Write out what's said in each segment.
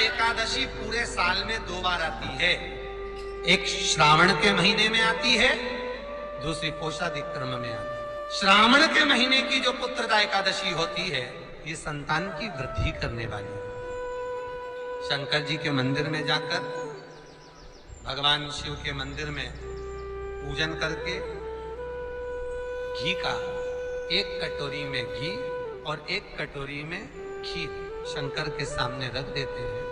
एकादशी पूरे साल में 2 बार आती है। एक श्रावण के महीने में आती है, दूसरी पोषादिक्रम में आती है। श्रावण के महीने की जो पुत्रदा एकादशी होती है, ये संतान की वृद्धि करने वाली है। शंकर जी के मंदिर में जाकर भगवान शिव के मंदिर में पूजन करके घी का 1 कटोरी में घी और 1 कटोरी में खीर शंकर के सामने रख देते हैं।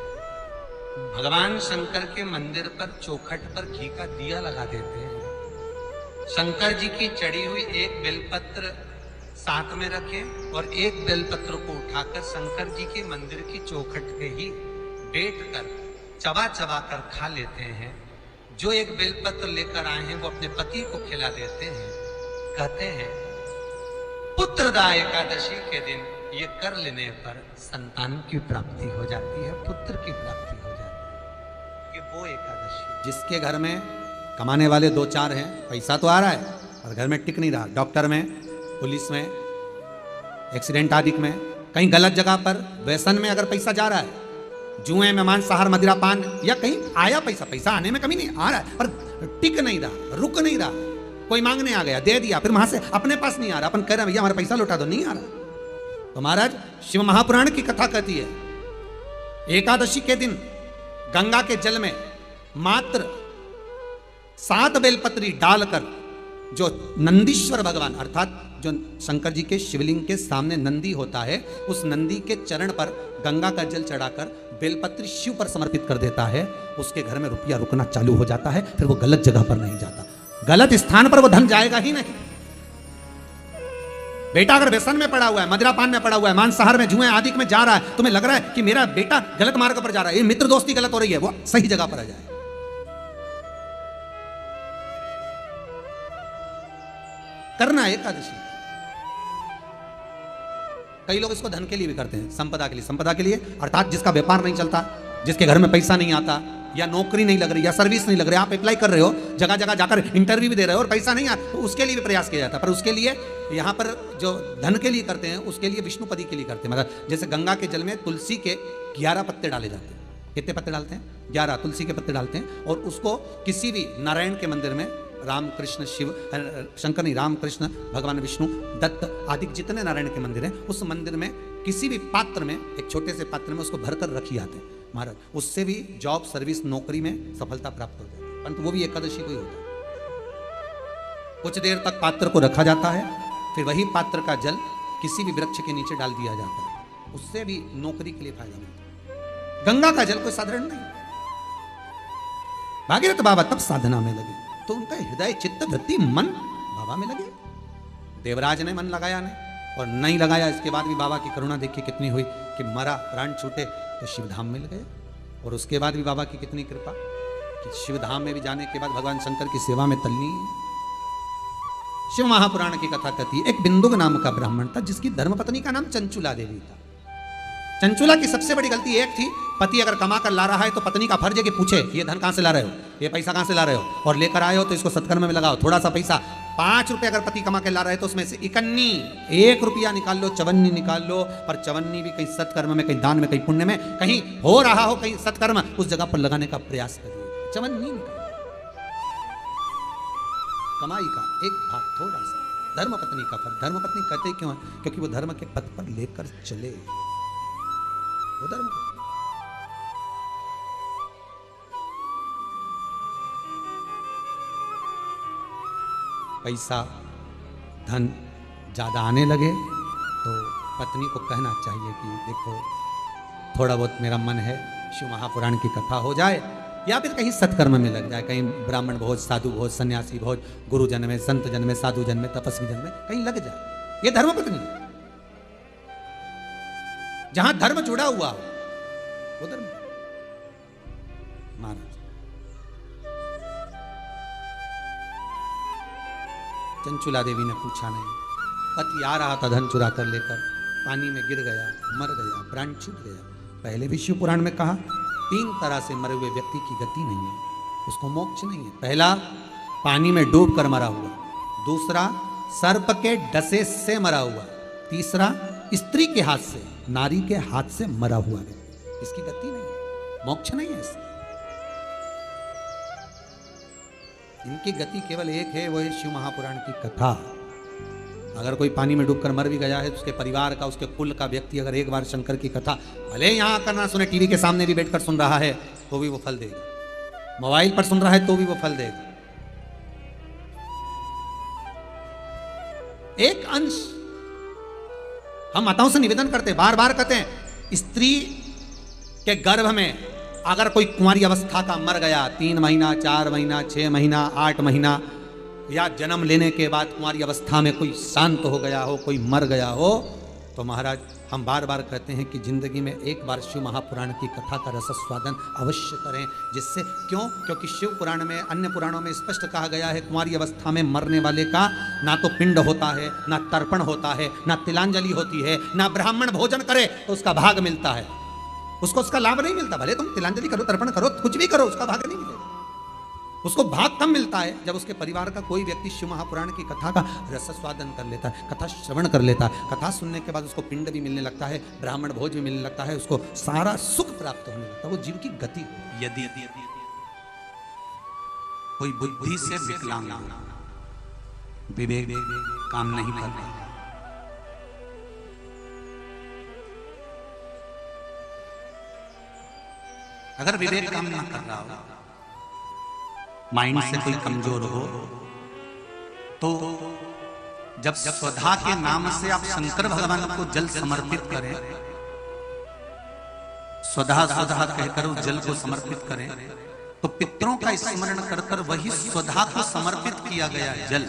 भगवान शंकर के मंदिर पर चौखट पर घी का दिया लगा देते हैं। शंकर जी की चढ़ी हुई 1 बेलपत्र साथ में रखें और 1 बेलपत्र को उठाकर शंकर जी के मंदिर की चौखट पे ही बैठ कर चबा चबा कर खा लेते हैं। जो 1 बेलपत्र लेकर आए हैं वो अपने पति को खिला देते हैं। कहते हैं पुत्रदा एकादशी के दिन ये कर लेने पर संतान की प्राप्ति हो जाती है, पुत्र की प्राप्ति हो जाती है। ये वो एकादशी जिसके घर में कमाने वाले 2-4 हैं, पैसा तो आ रहा है और घर में टिक नहीं रहा, डॉक्टर में, पुलिस में, एक्सीडेंट आदि में, कहीं गलत जगह पर व्यसन में अगर पैसा जा रहा है, जुए में मांसाहार मदिरा पान, या कहीं आया पैसा आने में कमी नहीं, आ रहा है पर टिक नहीं रहा, रुक नहीं रहा। कोई मांगने आ गया, दे दिया, फिर वहां से अपने पास नहीं आ रहा, अपन कह रहे हैं भैया हमारा पैसा लौटा दो, नहीं आ रहा। तो महाराज शिव महापुराण की कथा कहती है एकादशी के दिन गंगा के जल में मात्र 7 बेलपत्री डालकर जो नंदीश्वर भगवान अर्थात जो शंकर जी के शिवलिंग के सामने नंदी होता है, उस नंदी के चरण पर गंगा का जल चढ़ाकर बेलपत्री शिव पर समर्पित कर देता है, उसके घर में रुपया रुकना चालू हो जाता है। फिर वो गलत जगह पर नहीं जाता, गलत स्थान पर वो धन जाएगा ही नहीं। बेटा अगर व्यसन में पड़ा हुआ है, मदिरापान में पड़ा हुआ है, मांसाहार में, जुए आदि में जा रहा है, तुम्हें लग रहा है कि मेरा बेटा गलत मार्ग पर जा रहा है, ये मित्र दोस्ती गलत हो रही है, वो सही जगह पर आ जाए। करना एकादशी। कई लोग इसको धन के लिए भी करते हैं, संपदा के लिए। संपदा के लिए अर्थात जिसका व्यापार नहीं चलता, जिसके घर में पैसा नहीं आता, या नौकरी नहीं लग रही, या सर्विस नहीं लग रही, आप अप्लाई कर रहे हो, जगह जगह जाकर इंटरव्यू भी दे रहे हो और पैसा नहीं आता, तो उसके लिए भी प्रयास किया जाता है। पर उसके लिए यहाँ पर जो धन के लिए करते हैं, उसके लिए विष्णुपदी के लिए करते हैं। मतलब जैसे गंगा के जल में तुलसी के 11 पत्ते डाले जाते हैं। कितने पत्ते डालते हैं? 11 तुलसी के पत्ते डालते हैं। और उसको किसी भी नारायण के मंदिर में, राम कृष्ण शिव शंकर नहीं, राम कृष्ण भगवान विष्णु दत्त आदि जितने नारायण के मंदिर हैं, उस मंदिर में किसी भी पात्र में, एक छोटे से पात्र में उसको भरकर रखी जाते हैं महाराज। उससे भी जॉब, सर्विस, नौकरी में सफलता प्राप्त हो जाती है। परंतु वो भी एकादशी को ही होता है। कुछ देर तक पात्र को रखा जाता है, फिर वही पात्र का जल किसी भी वृक्ष के नीचे डाल दिया जाता है, उससे भी नौकरी के लिए फायदा मिलता है। गंगा का जल कोई साधारण नहीं। भागीरथ बाबा तब साधना में लगे तो उनका हृदय, चित्त, वृत्ति, मन बाबा में लगे। देवराज ने मन लगाया नहीं, और नहीं लगाया, इसके बाद भी बाबा की करुणा देखिए कितनी हुई कि मरा, प्राण छूटे तो शिवधाम मिल गए। और उसके बाद भी बाबा की कितनी कृपा कि शिवधाम में भी जाने के बाद भगवान शंकर की सेवा में तल्लीन। शिव महापुराण की कथा कहती है, एक बिंदुक नाम का ब्राह्मण था जिसकी धर्मपत्नी का नाम चंचुला देवी था। चंचुला की सबसे बड़ी गलती एक थी, पति अगर कमा कर ला रहा है तो पत्नी का फर्ज है कि पूछे ये धन कहां से ला रहे हो, ये पैसा कहां से ला रहे हो, और लेकर आए हो तो इसको सत्कर्म में लगाओ। थोड़ा सा पैसा 5 रुपए अगर पति कमा के ला रहे हैं तो उसमें से 1 रुपया निकाल लो, 54 निकाल लो। पर 54 भी कहीं सत्कर्म में, कहीं दान में, कहीं पुण्य में, कहीं हो रहा हो कहीं सत्कर्म, उस जगह पर लगाने का प्रयास करिए। 54 निकाल, कमाई का एक भाग थोड़ा सा धर्मपत्नी का फर्ज। धर्मपत्नी कहते क्यों है? क्योंकि वो धर्म के पथ पर लेकर चले, वो धर्मपत्नी। पैसा, धन ज़्यादा आने लगे तो पत्नी को कहना चाहिए कि देखो थोड़ा बहुत मेरा मन है, शिव महापुराण की कथा हो जाए, या फिर कहीं सत्कर्म में लग जाए, कहीं ब्राह्मण भोज, साधु भोज, सन्यासी भोज, गुरुजन में, संत जन में, साधु जन में, तपस्वी जन में कहीं लग जाए। ये धर्मपत्नी, जहां धर्म जुड़ा हुआ हो वो धर्म। महाराज चंचुला देवी ने पूछा नहीं, पति आ रहा था धन चुरा कर लेकर, पानी में गिर गया, मर गया, प्राण छूट गया। पहले भी शिव पुराण में कहा 3 तरह से मरे हुए व्यक्ति की गति नहीं है, उसको मोक्ष नहीं है। पहला पानी में डूब कर मरा हुआ, दूसरा सर्प के डसे से मरा हुआ, तीसरा स्त्री के हाथ से, नारी के हाथ से मरा हुआ व्यक्ति, इसकी गति नहीं है। मोक्ष नहीं है इसमें। इनकी गति केवल एक है, वो है शिव महापुराण की कथा। अगर कोई पानी में डूबकर मर भी गया है तो उसके परिवार का, उसके कुल का व्यक्ति अगर एक बार शंकर की कथा भले यहां आकर ना सुने, टीवी के सामने भी बैठकर सुन रहा है तो भी वो फल देगा, मोबाइल पर सुन रहा है तो भी वो फल देगा। एक अंश हम माताओं से निवेदन करते, बार बार कहते हैं, स्त्री के गर्भ में अगर कोई कुंवारी अवस्था का मर गया, 3 महीना, 4 महीना, 6 महीना, 8 महीना, या जन्म लेने के बाद कुंवारी अवस्था में कोई शांत हो गया हो, कोई मर गया हो, तो महाराज हम बार बार कहते हैं कि जिंदगी में एक बार शिव महापुराण की कथा का रसस्वादन अवश्य करें। जिससे क्यों? क्योंकि शिव पुराण में, अन्य पुराणों में स्पष्ट कहा गया है, कुंवारी अवस्था में मरने वाले का ना तो पिंड होता है, ना तर्पण होता है, ना तिलांजलि होती है, ना ब्राह्मण भोजन करे तो उसका भाग मिलता है, उसको उसका लाभ नहीं मिलता। भले तुम तिलांजलि करो, तर्पण करो, कुछ भी करो, उसका भाग नहीं मिलेगा। उसको भाग कम मिलता है जब उसके परिवार का कोई व्यक्ति शिव महापुराण की कथा का रसस्वादन कर लेता है, कथा श्रवण कर लेता है। कथा सुनने के बाद उसको पिंड भी मिलने लगता है, ब्राह्मण भोज भी मिलने लगता है, उसको सारा सुख प्राप्त होने लगता है। वो जीव की गति। यदि कोई बुद्धि से विकलांग, विवेक काम नहीं कर रहा, अगर विवेक काम ना कर रहा हो, माइंड से कोई कमजोर हो, तो जब स्वधा के नाम से आप शंकर भगवान को जल समर्पित करें, स्वधा स्वधा कहकर उस जल को समर्पित करें, तो पितरों का स्मरण कर कर वही स्वधा को समर्पित किया गया जल,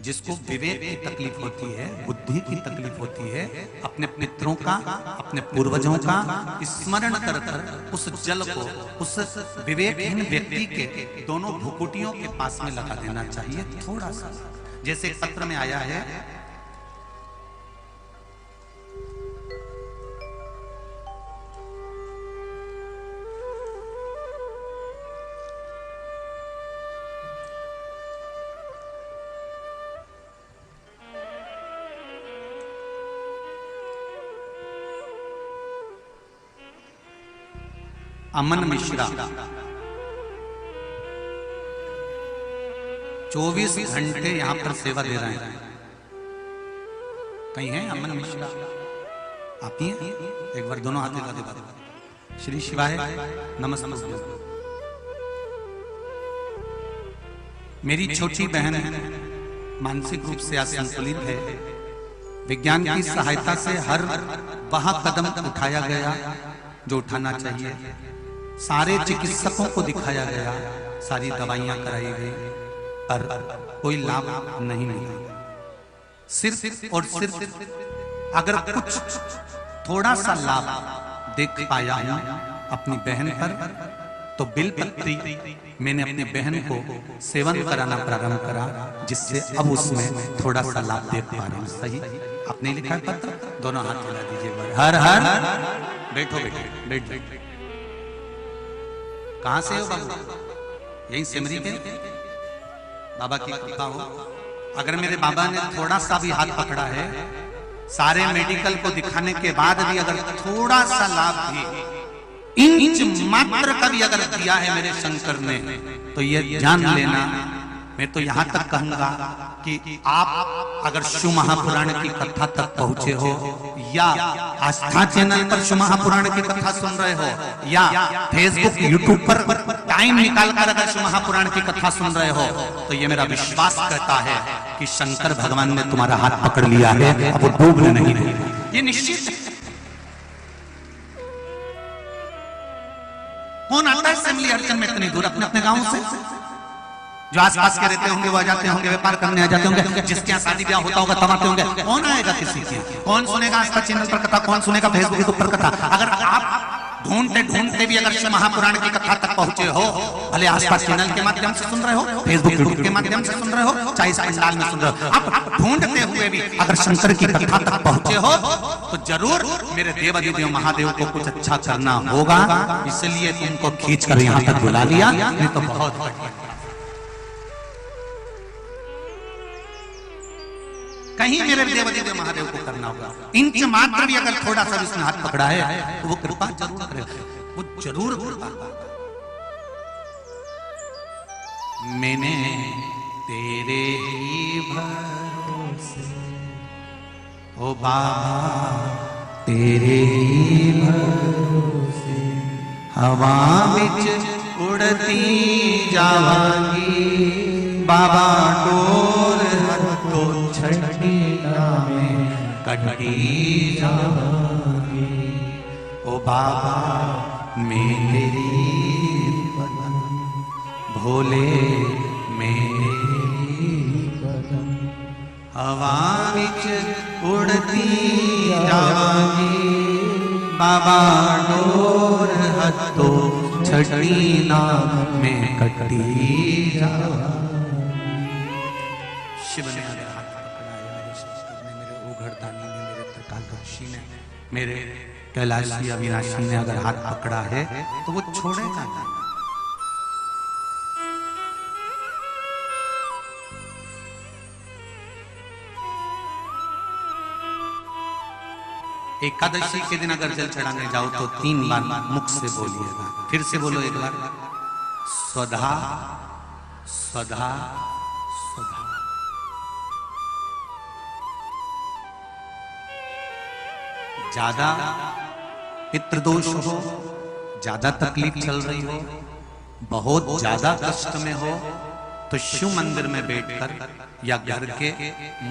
जिसको विवेक की तकलीफ होती है, बुद्धि की तकलीफ होती है, अपने पितरों का, अपने पूर्वजों का स्मरण कर कर उस जल को उस विवेकहीन व्यक्ति के दोनों भुकुटियों के पास में लगा देना चाहिए, थोड़ा सा। जैसे एक पत्र में आया है, अमन मिश्रा 24 घंटे यहां पर सेवा दे रहे हैं। कहीं हैं अमन मिश्रा? आप ही हैं? एक बार दोनों हाथ लगा दे। श्री शिवाय नमस्ते। मेरी छोटी बहन मानसिक रूप से असंतुलित है। विज्ञान की सहायता से हर वह कदम उठाया गया जो उठाना चाहिए, सारे चिकित्सकों को दिखाया गया, सारी दवाइयां कराई गई, पर कोई लाभ नहीं मिला। सिर्फ और सिर्फ अगर कुछ थोड़ा सा लाभ देख पाया हूं अपनी बहन पर, तो बिलपत्री मैंने अपनी बहन को सेवन कराना प्रारंभ करा, जिससे अब उसमें थोड़ा सा लाभ देख पा रहा हूं। सही आपने लिखा है पत्र, दोनों हाथ मिला दीजिए। हर हर बैठो बैठो बैठ बैठ। कहां से हो बाबू? यही सिमरी के बाबा की कृपा हो। अगर मेरे बाबा ने थोड़ा सा भी हाथ पकड़ा है, सारे मेडिकल को दिखाने के बाद भी अगर थोड़ा सा लाभ भी, इंच मात्र का भी अगर दिया है मेरे शंकर ने, तो ये जान लेना, मैं तो यहां तक कहूंगा कि आप अगर शिव महापुराण की कथा तक पहुंचे हो, या आस्था चैनल पर शिव महापुराण की कथा सुन रहे हो, या फेसबुक यूट्यूब पर टाइम निकालकर अगर शिव महापुराण की कथा सुन रहे हो, तो ये मेरा विश्वास कहता है कि शंकर भगवान ने तुम्हारा हाथ पकड़ लिया है, अब वो डूबने नहीं देंगे, ये निश्चित है। कौन आता है सिमली अर्चन में इतनी दूर अपने अपने गांव से? जो आसपास के रहते होंगे वो आ जाते होंगे, व्यापार करने आ जाते होंगे, जिसके यहाँ शादी ब्याह होता होगा तब आते होंगे। कौन आएगा किसी के? कौन सुनेगा आस्था चैनल पर कथा? कौन सुनेगा फेसबुक पर कथा? अगर आप ढूंढते ढूंढते भी अगर महापुराण की कथा तक पहुंचे हो, भले आसपास चैनल के माध्यम से सुन रहे हो, फेसबुक यूट्यूब के माध्यम से सुन रहे हो, चाहे इस पंडाल में सुन रहे हो, आप ढूंढते हुए भी अगर शंकर की कथा तक पहुंचे हो, तो जरूर मेरे देवाधिदेव महादेव को कुछ अच्छा करना होगा। इसलिए तुमको खींच कर यहाँ तक बुला लिया, नहीं तो बहुत कहीं मेरे देवाधिदेव महादेव को करना होगा। इंच मात्र भी अगर थोड़ा सा उसने हाथ पकड़ा है, तो वो कृपा जरूर करेगा। वो जरूर कृपा करता। मैंने तेरे ही भरोसे ओ बाबा तेरे ही भरोसे हवा बिच उड़ती जावांगी बाबा डोर तो छठी में कटी जावांगी ओ बाबा मेरी बदन भोले मेरी बदन हवा बिच उड़ती जावांगी बाबा डोर हतो छठी में कटी शिव ने मेरे हाथ पकड़ा है, मेरे शिव ने, मेरे ओघड़दानी ने, मेरे त्रिकालदर्शी ने, मेरे कैलाशी अविनाशी ने अगर हाथ पकड़ा है तो वो छोड़ेगा नहीं। एकादशी के दिन अगर जल चढ़ाने जाओ तो 3 बार मुख से बोलिएगा। फिर से बोलो एक बार, स्वधा स्वधा स्वधा। ज्यादा पितृदोष हो, ज्यादा तकलीफ चल रही हो, बहुत ज्यादा कष्ट में हो तो शिव मंदिर में बैठकर या घर के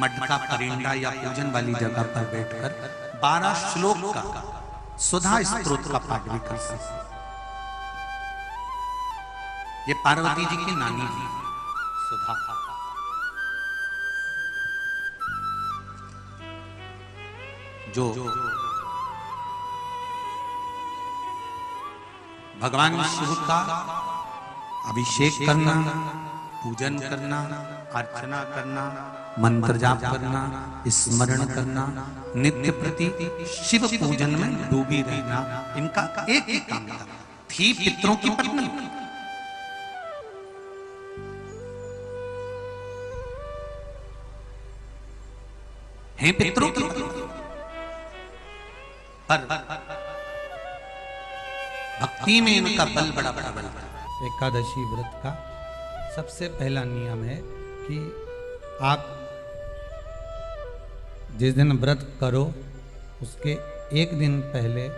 मठ का परिंदा या पूजन वाली जगह पर बैठकर 12 श्लोक का सुधा स्तोत्र का पाठ भी कर सकते। ये पार्वती जी की नानी जी सुधा। जो भगवान शिव का अभिषेक करना, पूजन करना, अर्चना करना, मंत्र जाप करना, स्मरण करना, नित्य प्रति शिव पूजन में डूबी रहना, इनका एक ही काम था। थी पितरों की पत्नी, हैं पितरों की पत्नी, पर भक्ति में इनका बल बड़ा बड़ा बल। एकादशी व्रत का सबसे पहला नियम है कि आप जिस दिन व्रत करो उसके एक दिन पहले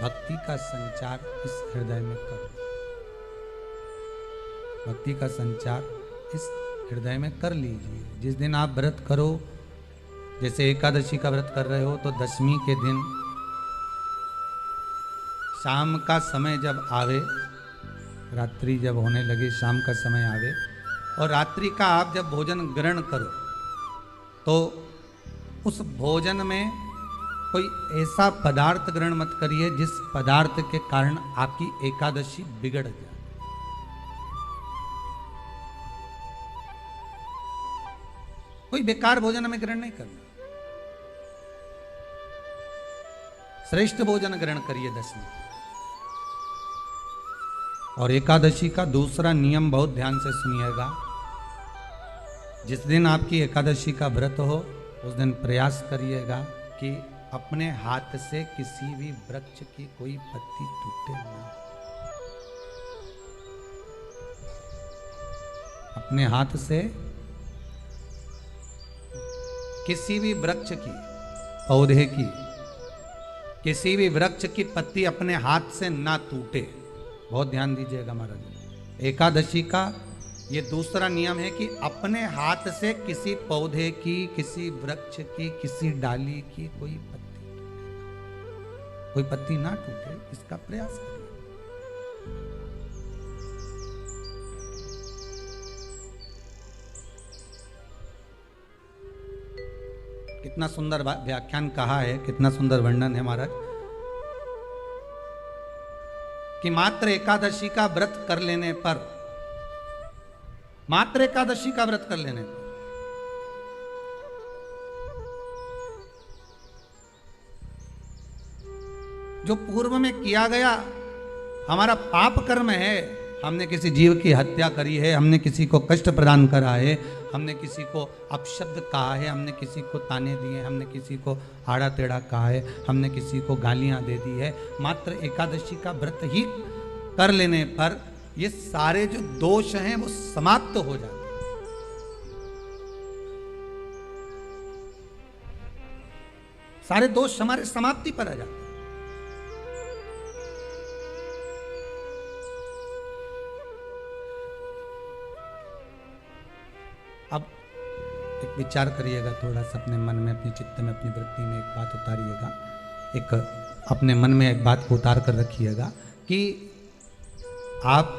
भक्ति का संचार इस हृदय में करो। भक्ति का संचार इस हृदय में कर लीजिए। जिस दिन आप व्रत करो, जैसे एकादशी का व्रत कर रहे हो तो दशमी के दिन शाम का समय जब आवे, रात्रि जब होने लगे, शाम का समय आवे और रात्रि का आप जब भोजन ग्रहण करो तो उस भोजन में कोई ऐसा पदार्थ ग्रहण मत करिए जिस पदार्थ के कारण आपकी एकादशी बिगड़ जाए। कोई बेकार भोजन हमें ग्रहण नहीं करना, श्रेष्ठ भोजन ग्रहण करिए दशमी। और एकादशी का दूसरा नियम बहुत ध्यान से सुनिएगा। जिस दिन आपकी एकादशी का व्रत हो उस दिन प्रयास करिएगा कि अपने हाथ से किसी भी वृक्ष की कोई पत्ती टूटे ना। अपने हाथ से किसी भी वृक्ष की, पौधे की, किसी भी वृक्ष की पत्ती अपने हाथ से ना टूटे। बहुत ध्यान दीजिएगा महाराज। एकादशी का ये दूसरा नियम है कि अपने हाथ से किसी पौधे की, किसी वृक्ष की, किसी डाली की कोई पत्ती ना टूटे, इसका प्रयास करिए। कितना सुंदर व्याख्यान कहा है, कितना सुंदर वर्णन है महाराज कि मात्र एकादशी का व्रत कर लेने पर, मात्र एकादशी का व्रत कर लेने पर जो पूर्व में किया गया हमारा पाप कर्म है, हमने किसी जीव की हत्या करी है, हमने किसी को कष्ट प्रदान करा है, हमने किसी को अपशब्द कहा है, हमने किसी को ताने दिए, हमने किसी को आड़ा टेढ़ा कहा है, हमने किसी को गालियां दे दी है। मात्र एकादशी का व्रत ही कर लेने पर ये सारे जो दोष हैं वो समाप्त हो जाते हैं। सारे दोष हमारे समाप्ति पर आ जाते हैं। अब एक विचार करिएगा थोड़ा सा अपने मन में, अपने चित्त में, अपनी वृत्ति में एक बात उतारिएगा। एक अपने मन में एक बात को उतार कर रखिएगा कि आप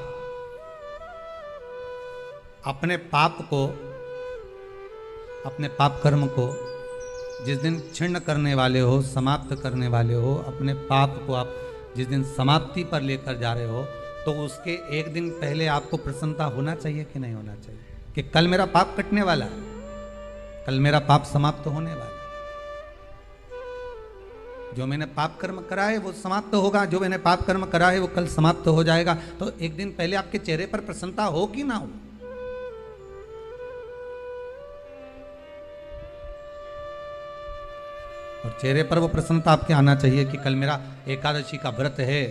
अपने पाप को, अपने पाप कर्म को जिस दिन छिन्न करने वाले हो, समाप्त करने वाले हो, अपने पाप को आप जिस दिन समाप्ति पर लेकर जा रहे हो, तो उसके एक दिन पहले आपको प्रसन्नता होना चाहिए कि नहीं होना चाहिए कि कल मेरा पाप कटने वाला है, कल मेरा पाप समाप्त होने वाला है। जो मैंने पाप कर्म करा है वो समाप्त होगा, जो मैंने पाप कर्म करा है वो कल समाप्त हो जाएगा। तो एक दिन पहले आपके चेहरे पर प्रसन्नता हो कि ना हो? और चेहरे पर वो प्रसन्नता आपके आना चाहिए कि कल मेरा एकादशी का व्रत है,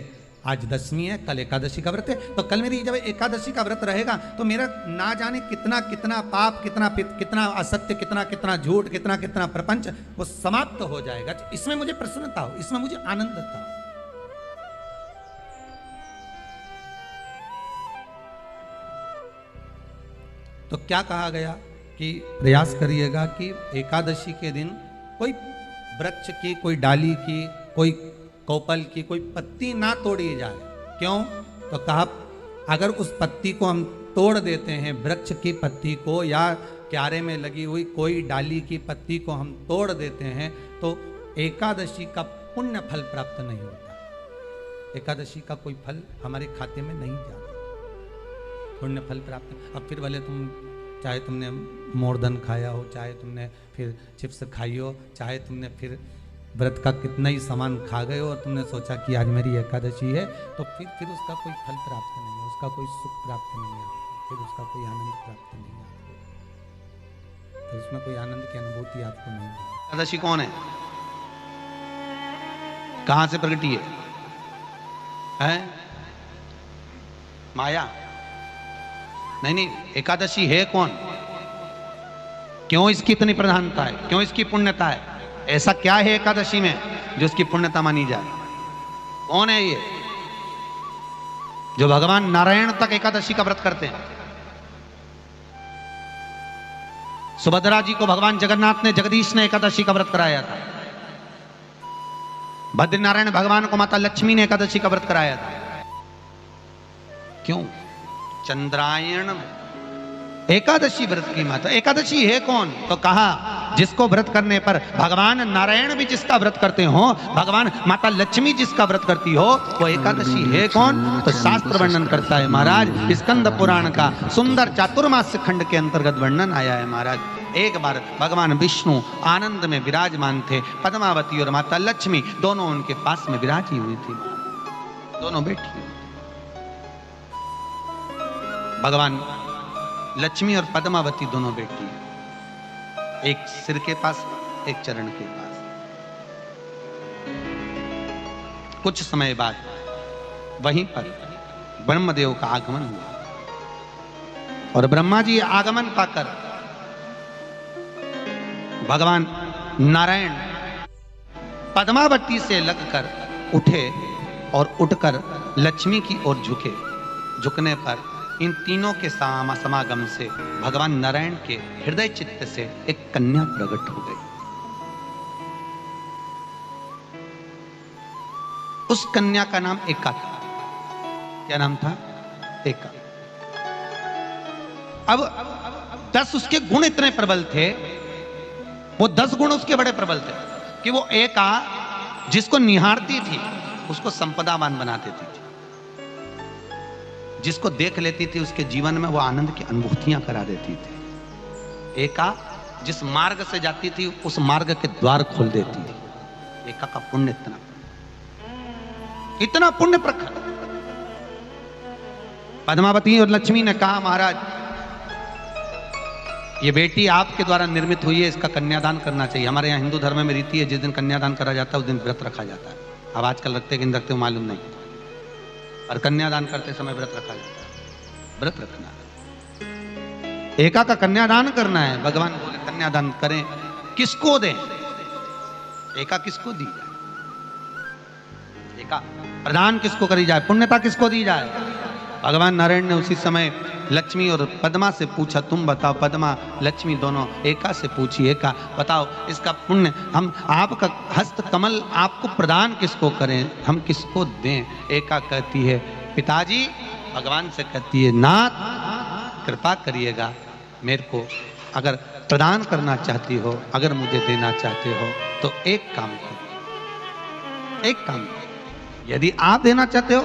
आज दशमी है, कल एकादशी का व्रत है, तो कल मेरी जब एकादशी का व्रत रहेगा तो मेरा ना जाने कितना कितना पाप, कितना असत्य, कितना झूठ, कितना प्रपंच वो समाप्त हो जाएगा। इसमें मुझे प्रसन्नता हो, इसमें मुझे आनंद था। तो क्या कहा गया कि प्रयास करिएगा कि एकादशी के दिन कोई वृक्ष की, कोई डाली की, कोई कोपल की कोई पत्ती ना तोड़ी जाए। क्यों? तो कहा अगर उस पत्ती को हम तोड़ देते हैं, वृक्ष की पत्ती को या क्यारे में लगी हुई कोई डाली की पत्ती को हम तोड़ देते हैं, तो एकादशी का पुण्य फल प्राप्त नहीं होता। एकादशी का कोई फल हमारे खाते में नहीं जाता, पुण्य फल प्राप्त। अब फिर भले तुम चाहे तुमने मोरधन खाया हो, चाहे तुमने फिर चिप्स खाई हो, चाहे तुमने फिर व्रत का कितना ही सामान खा गए हो और तुमने सोचा कि आज मेरी एकादशी है, तो फिर उसका कोई फल प्राप्त नहीं है, उसका कोई सुख प्राप्त नहीं है, फिर उसका कोई आनंद प्राप्त नहीं है, फिर उसमें कोई आनंद की अनुभूति आपको नहीं है। एकादशी कौन है? कहां से प्रगटी है? माया? नहीं, एकादशी है कौन? क्यों इसकी इतनी प्रधानता है? क्यों इसकी पुण्यता है? ऐसा क्या है एकादशी में जो उसकी पुण्यता मानी जाए? कौन है ये जो भगवान नारायण तक एकादशी का व्रत करते हैं? सुभद्रा जी को भगवान जगन्नाथ ने, जगदीश ने एकादशी का व्रत कराया था। बद्रीनारायण भगवान को माता लक्ष्मी ने एकादशी का व्रत कराया था। क्यों? चंद्रायण एकादशी व्रत की माता। एकादशी है कौन? तो कहा जिसको व्रत करने पर भगवान नारायण भी जिसका व्रत करते हो, भगवान माता लक्ष्मी जिसका व्रत करती हो, वो एकादशी है कौन? तो शास्त्र वर्णन करता है महाराज, स्कंद पुराण का सुंदर चातुर्मास्य खंड के अंतर्गत वर्णन आया है महाराज। एक बार भगवान विष्णु आनंद में विराजमान थे, पद्मावती और माता लक्ष्मी दोनों उनके पास में विराजी हुई थी, दोनों बैठी। भगवान लक्ष्मी और पद्मावती दोनों बैठी, एक सिर के पास, एक चरण के पास। कुछ समय बाद वहीं पर ब्रह्मदेव का आगमन हुआ और ब्रह्मा जी आगमन पाकर भगवान नारायण पद्मावती से लगकर उठे और उठकर लक्ष्मी की ओर झुके। झुकने पर इन तीनों के समागम से भगवान नारायण के हृदय चित्त से एक कन्या प्रकट हो गई। उस कन्या का नाम एका था। क्या नाम था? एका। अब 10 उसके गुण इतने प्रबल थे, वो 10 गुण उसके बड़े प्रबल थे कि वो एका जिसको निहारती थी उसको संपदावान बना देती थी, जिसको देख लेती थी उसके जीवन में वो आनंद की अनुभूतियां करा देती थी। एका जिस मार्ग से जाती थी उस मार्ग के द्वार खोल देती थी। एका का पुण्य इतना पुण्य प्रखर। पद्मावती और लक्ष्मी ने कहा महाराज ये बेटी आपके द्वारा निर्मित हुई है, इसका कन्यादान करना चाहिए। हमारे यहाँ हिंदू धर्म में रीति है, जिस दिन कन्यादान करा जाता है उस दिन व्रत रखा जाता है। अब आजकल रखते कि नहीं रखते मालूम नहीं, और कन्यादान करते समय व्रत रखा जाता है। व्रत रखना है, एका का कन्यादान करना है। भगवान बोले कन्यादान करें, किसको दें? एका किसको दी जाए? एका प्रदान किसको करी जाए? पुण्यता किसको दी जाए? भगवान नारायण ने उसी समय लक्ष्मी और पद्मा से पूछा, तुम बताओ। पद्मा लक्ष्मी दोनों एका से पूछी, एका बताओ इसका पुण्य, हम आपका हस्त कमल आपको प्रदान किसको करें, हम किसको दें? एका कहती है पिताजी, भगवान से कहती है नाथ कृपा करिएगा मेरे को, अगर प्रदान करना चाहती हो, अगर मुझे देना चाहते हो तो एक काम करो, एक काम करो। यदि आप देना चाहते हो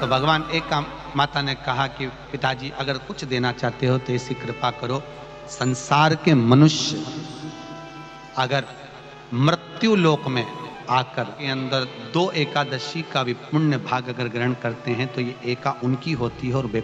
तो भगवान एक काम, माता ने कहा कि पिताजी अगर कुछ देना चाहते हो तो ऐसी कृपा करो, संसार के मनुष्य अगर मृत्यु लोक में आकर के अंदर 2 एकादशी का भी पुण्य भाग अगर ग्रहण करते हैं तो ये एका उनकी होती है और